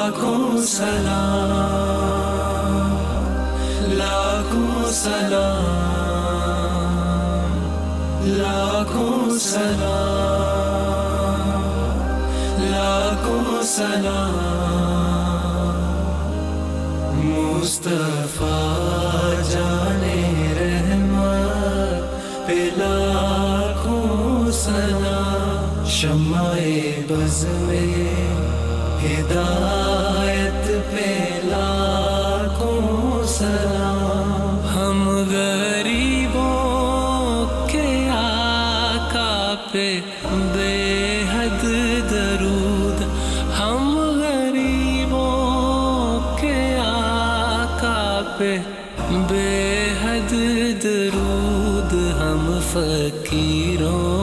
لاکھوں سلام، لاکھوں سلام، لاکھوں سلام، لاکھوں سلام، مصطفیٰ جانے رحمت پہ لاکھوں سلام، شمع بز میں ہدایت پہ لاکھوں سلام، ہم غریبوں کے آقا پہ بے حد درود، ہم غریبوں کے آقا پہ بے حد درود، ہم فقیروں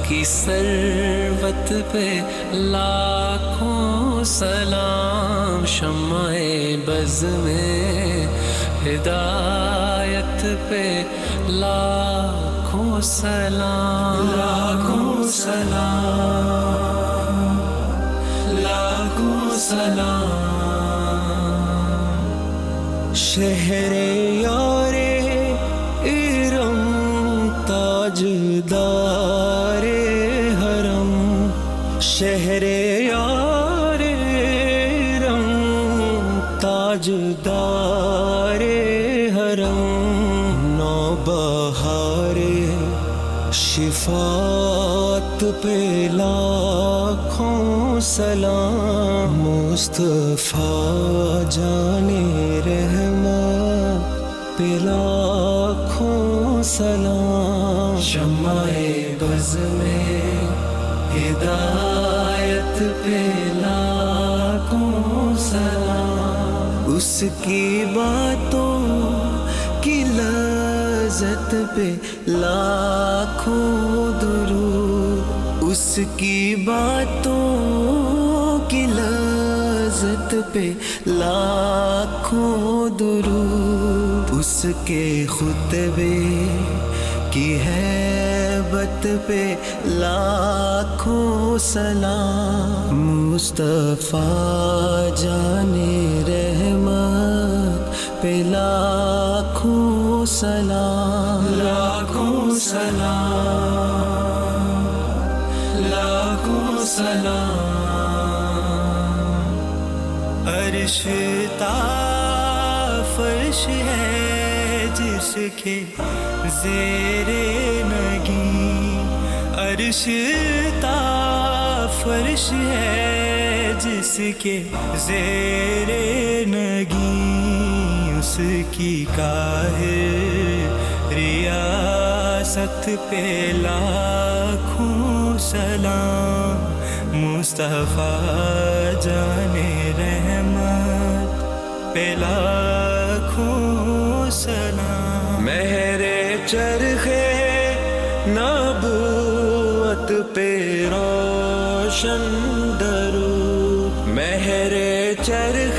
کی ثروت پہ لاکھوں سلام، شمع بز میں ہدایت پہ لاکھوں سلام، لاکھوں سلام، لاکھوں سلام، شہر یار ارم تاجدار حرم، شہر یار ارم تاجدار حرم، نوبہار شفاعت پہ لاکھوں سلام، مصطفیٰ جانے رحمت پہ لاکھوں سلام، شمع بز میں ہدایت پہ لاکھوں سلام، اس کی باتوں کی لذت پہ لاکھوں درود، اس کی باتوں کی لذت پہ لاکھوں درود، اس کے خطبے کی ہیبت پہ لاکھوں سلام، مصطفیٰ جانے رحمت پہ لاکھوں سلام، لاکھوں سلام، لاکھوں سلام، عرش تا فرش ہے جس کے زیر نگیں، عرش تا فرش ہے جس کے زیر نگیں، اس کی قاہر ریاست پہ لاکھوں سلام، مصطفیٰ جانے رحمت پہ لاکھوں سلام، مہر چرخ نبوت پہ روشن درود، مہر چرخ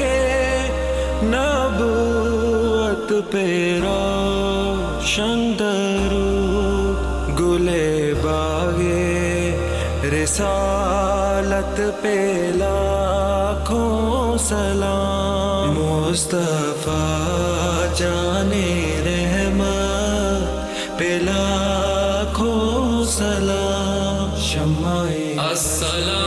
نبوت پہ روشن درود، گلے باغے رسالت پہ لاکھوں سلام، مصطفیٰ جانے رحمت پہ لاکھوں سلام، شمع السلام